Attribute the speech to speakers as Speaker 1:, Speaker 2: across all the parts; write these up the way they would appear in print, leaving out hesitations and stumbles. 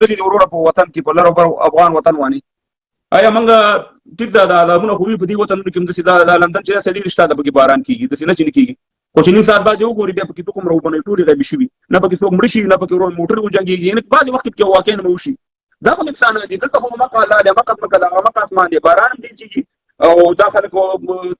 Speaker 1: تللی دي وروره په وطن کې په لر او بر افغان وطن باندې آیا موږ ټیک دا عذابونه خو په دې وطنونو کې همداسې دا لندن چې سړي رشته ده پکې باران کېږي داسې نه چې نه کېږي خو چې نیم ساعت بعد یې وګوري بیا پکې توکم راوبنوي ټولې غیبي شوي نه پکې څوک مړه شي نه پکې ورور موټر وجنګېږي یعنې بعضې وخت کې واقع نه وشي دا خو نقصانات دي دلته خو مقه الله دی مقه ځمکه ده مقه اسمان دی باران هم ډېر کېږي او دا خلک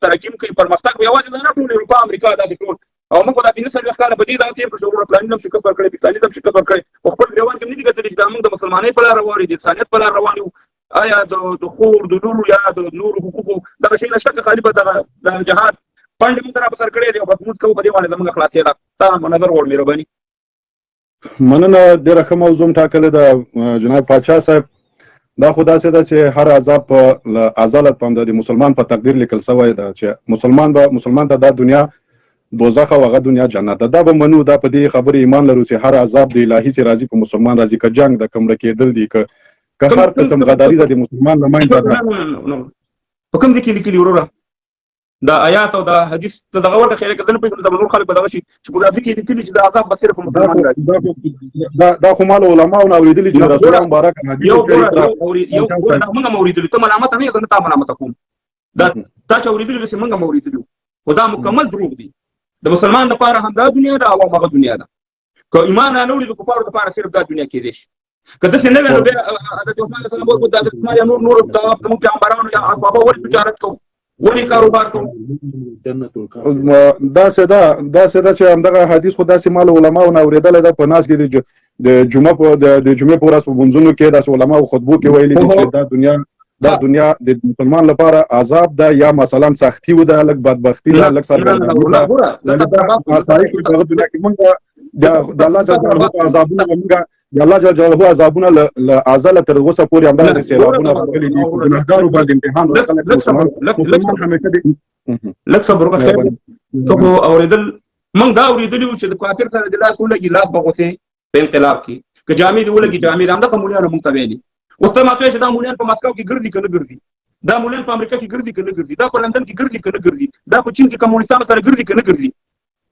Speaker 1: ترقي کوي پرمختګ به یوازې دا نه ټول اروپا امریکا داسې ټول او موږ خو دا 15 کاله په دې دا تېر کړو چې وروره پلانونه هم شکست ورکړی پاکستاني هم شکست ورکړی خو خپل ګرېوان کې هم نه دي ګټلي چې دا موږ د مسلمانۍ په لاره روان یو د انسانیت په لاره روان یو آیا د خور د لورو یا د نورو حقوقو دغه شی نه شته خالي به دغه جهاد پنډ موږ را په سر کړی دی او بس موږ کوو په دې باندې زموږ خلاصې ده تا نظر وړ مهرباني
Speaker 2: مننه ډېره ښه موضوع ټاکلې ده جناب پاچا صاحب دا خو داسې ده چې هر عذاب په ازالت په همدا د مسلمان په تقدیر لیکل سوی ده چې مسلمان ته دا دنیا دوزخ او هغه دنیا جنت ده دا به منو دا په دې خبرې ایمان لرو چې هر عذاب د الهي چې راځي په مسلمان راځي که جنگ د کمره کېدل دي که هر قسم غداري ده د مسلمان له منځه ده
Speaker 1: په کوم ځای کې لیکلي وروره دا آیات او دا حدیث ته دغه ورته خیال کېدل په کوم ځای خلک به دغه شي چې په دې کې لیکلي چې دا عذاب به صرف په مسلمان راځي
Speaker 2: دا خو مال علماء او اوریدلي چې رسول الله مبارک حدیث
Speaker 1: یو موږ اوریدلي ته ملامت نه یو ته ملامت کوم دا تا چې اوریدلي چې موږ اوریدلي خو دا مکمل دروغ دي د مسلمان لپاره هم دا دنیا ده او هغه دنیا ده که ایمان نه وړي د کفارو لپاره صرف دا دنیا کې دي که داسې نه وي نو بیا حضرت عثمان علیه السلام ورته د حضرت عثمان یا نور زموږ پیغمبرانو یا اصحابو ولې تجارت کوو ولې کاروبار کوو
Speaker 2: داسې ده چې همدغه حدیث خو داسې مال علماو نه اورېدلی ده په ناس کې د جمعې په ورځ په منځونو کې داسې علماو خطبو کې ویلي دي چې دا دنیا د مسلمان لپاره عذاب ده یا مثلا سختی و ده لږ بدبختي ده لږ سرګرداني ده آسایش په هغه دنیا کې موږ د الله جل جلاله عذابونه موږ د الله جل جلاله عذابونه له ازله تر اوسه پورې همدغه سیلابونه راغلي دي ګناهګارو باندې امتحان ورکړل
Speaker 1: لږ صبر وکړئ ته اورېدل موږ دا اورېدلي وو چې د کافر سره د لاس ولګي لاس به غوڅې په انقلاب کې که جامې دې ولګي جامې همدغه مولایانو موږ ته ویلي اوس ته ماته چې دا مولایان په مسکو کې ګرځي که نه ګرځي دا مولایان په امریکا کې ګرځي که نه ګرځي دا په لندن کې ګرځي که نه ګرځي دا په چین کې کمونستانو سره ګرځي که نه ګرځي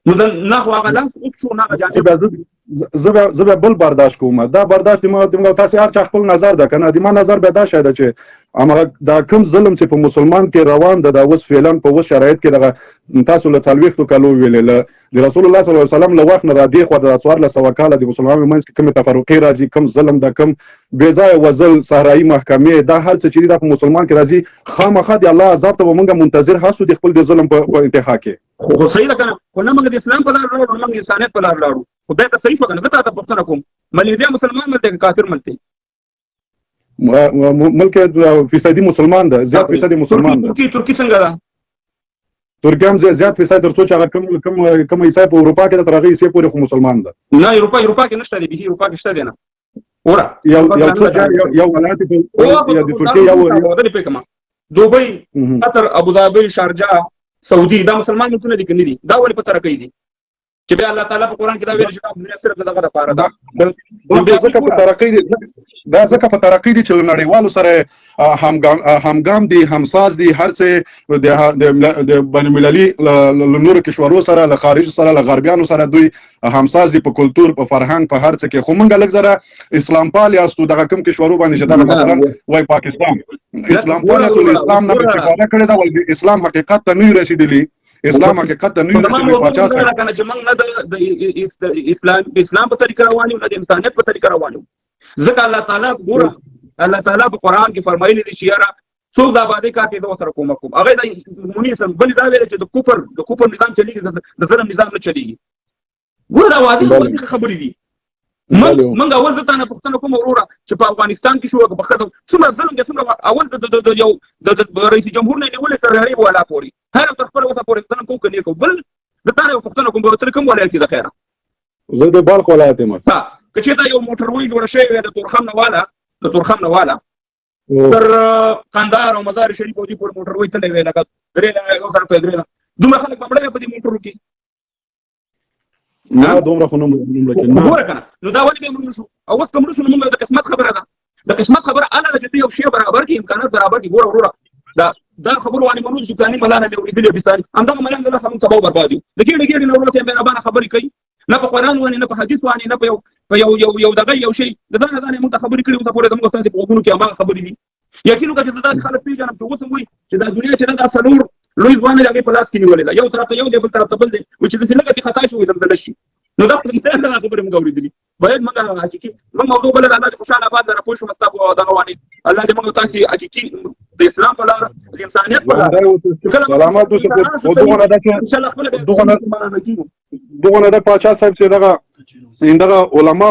Speaker 1: نو نه خو هغه لاس اوږد شو نه هغه جامې
Speaker 2: زه به بل برداشت کوم دا برداشت د تاسې هر چا خپل نظر ده که نه د ما نظر بیا دا شی ده چې همغه دا کوم ظلم چې په مسلمان کې روان ده دا اوس فعلا په اوس شرایط کې دغه تاسو له 40 کالو ویلې د رسول الله صلی الله علیه وسلم له وخت نه را دې خوا د 1400 کاله د مسلمانانو منځ کې کومې تفرقې راځي کوم ظلم ده کوم بې ځایه وزل صحرایي محکمې دا هر څه چې دي دا په مسلمان کې راځي خامخا د الله عذاب ته به موږ منتظر هستو د خپل د ظلم په انتها کې
Speaker 1: خو صحیح ده که نه خو نه موږ د اسلام په لار لاړو نه موږ انسانیت په لار لاړو خدای ته صحیح وکړه زه تاته پوښتنه کوم ملیدیا مسلمان ملته که کافر ملته
Speaker 2: ملک فیصدي مسلمان ده زیات فیصدي مسلمان ده
Speaker 1: ترکی څنګه ده
Speaker 2: ترکیه هم زیات فیصد تر څو چې هغه کوم عیسای په اروپا کې تر هغه عیسای پورې خو مسلمان ده
Speaker 1: نه اروپا کې نشته دی به اروپا کې شته دی نه وره
Speaker 2: یو ولایت په ترکیه یو
Speaker 1: ودی په کما دوبۍ قطر ابوظبي شارجه سعودي دا مسلمان ملکونه دي کني دي دا ولې په ترکیه دي چې بیا الله تعالی په قران کې دا ویل چې دنیا صرف دغه لپاره ده
Speaker 2: دا ځکه په ترقی دي چې نړیوالو سره همګام دي همساز دي هر څه د بین المللي نورو کشورو سره له خارج سره له غربیانو سره دوی همساز دي په کلتور په فرهنګ په هر څه کې خو موږ لږ زره اسلام پال یاستو دغه کوم کشورو باندې چې دغه مثلا وای پاکستان اسلام پال یاستو اسلام نه استفاده کړی دا ول اسلام حقیقت ته نه رسیدلی اسلام حقیقت ته نه
Speaker 1: پچا سره کنه چې موږ نه د اسلام په طریقه روانو نه د انسانیت په طریقه روانو ځکه الله تعالی ګوره الله تعالی په قران کې فرمایلی دي چې یاره څوک دا باندې کار کوي دا سره کوم هغه د مونیسم بل دا ویل چې د کوپر نظام چلیږي د ظلم نظام نه چلیږي ګوره دا وادي خبرې دي منګ اول ځته نه پښتنه کوم وروره چې په افغانستان کې شو په خاطر څومره ظلم دي څومره اول د یو د رئیس جمهور نه نیولې تر هغه ولا پوري هر تر خپل وسه پوري ځنه کوم کني بل د تاسو پښتنه کوم تر کوم ولایت د خیره
Speaker 2: زه د بلخ ولایت یم
Speaker 1: که چې دا یو موټر وی جوړ شوی د تورخم نه والا تر قندهار او مزار شریف او دې پر موټر وی تلې وی لکه درې نه سره پیدرې دومره خلک په مړې په دې موټرو کې
Speaker 2: نه دومره خو نه
Speaker 1: وګوره کنه نو دا ولې به موږ شو او وخت کوم شو موږ د قسمت خبره ده د قسمت خبره اله چې یو شی برابر کې امکانات برابر کې ګوره وروره دا خبره وانه منو چې ثاني ملانه مې ویډیو بيستاني همدغه ملانه الله هم تباہ بربادي د ګډ نورو ته به ربانه خبرې کوي نه په قرآن باندې نه په حدیث باندې نه په یو دغه یو شی د ځان موږ ته خبرې کړي اوسه پورې موږ ستاسو په وګونو کې هغه خبرې دي یقین وکړه چې دا خلک پیژنم چې اوس وایي چې دا دنیا چې دا څلور لوی ځوان لري په لاس کې نیولې ده یو طرف ته یو دی بل طرف ته بل دی چې د لږه خطا شوې دلته شي نو دا خبرې موږ اورېدلې باید موږ حقيقي موږ موضوع بل الله خوشاله آباد را پوه شو مستاب دغه وانی الله دې موږ تاسو حقيقي د اسلام په لار د انسانيت په لار
Speaker 2: علامات دغه د پاچا صاحب چې دغه علما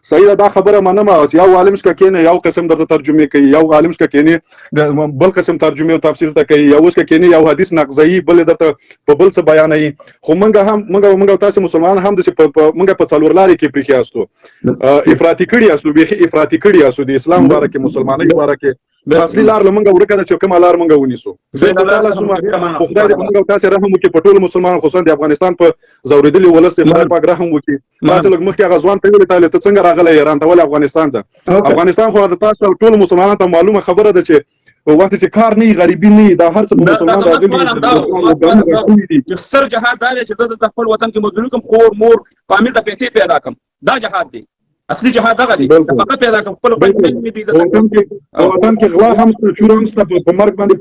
Speaker 2: صحیح دا خبره منم چې یو عالم شکه کینه یو قسم درته ترجمه کوي یو عالم شکه کینه بل قسم ترجمه او تفسیر ته کوي یو شکه کینه یو حدیث نقضی بل درته په بل څه بیانوي خو موږ تاسو مسلمان هم د موږ په څلور لارې کې پریخي استو افراطي کړي اسو به افراطي کړي اسو د اسلام بارکه مسلمانۍ بارکه اصلي لار لمنګ ورکړه چې کوم لار مونږ ونیسو خدای دې موږ تاسو رحم وکړي په ټول مسلمان خصوصا د افغانستان په زوریدلي ولست خدای پاک رحم وکړي تاسو لږ مخکې غزوان ته ویل ته څنګه راغلی ایران ته ول افغانستان ته افغانستان خو د تاسو ټول مسلمانانو ته معلومه خبره ده چې وخت چې کار نه غریبي نه دا هر څه په مسلمان راغلي
Speaker 1: سر جهاد دا چې د خپل وطن کې مظلوم کوم خور مور فامیل ته پیسې پیدا کوم دا جهاد دی اصلي جهاد هغه دی فقط پیدا کوم خپل
Speaker 2: وطن کې غلا هم شروع هم په مرګ باندې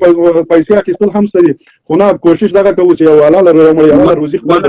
Speaker 2: پیسې اخیستل هم ستدي خو نه کوشش دا کوي چې یو حلال روزي خپل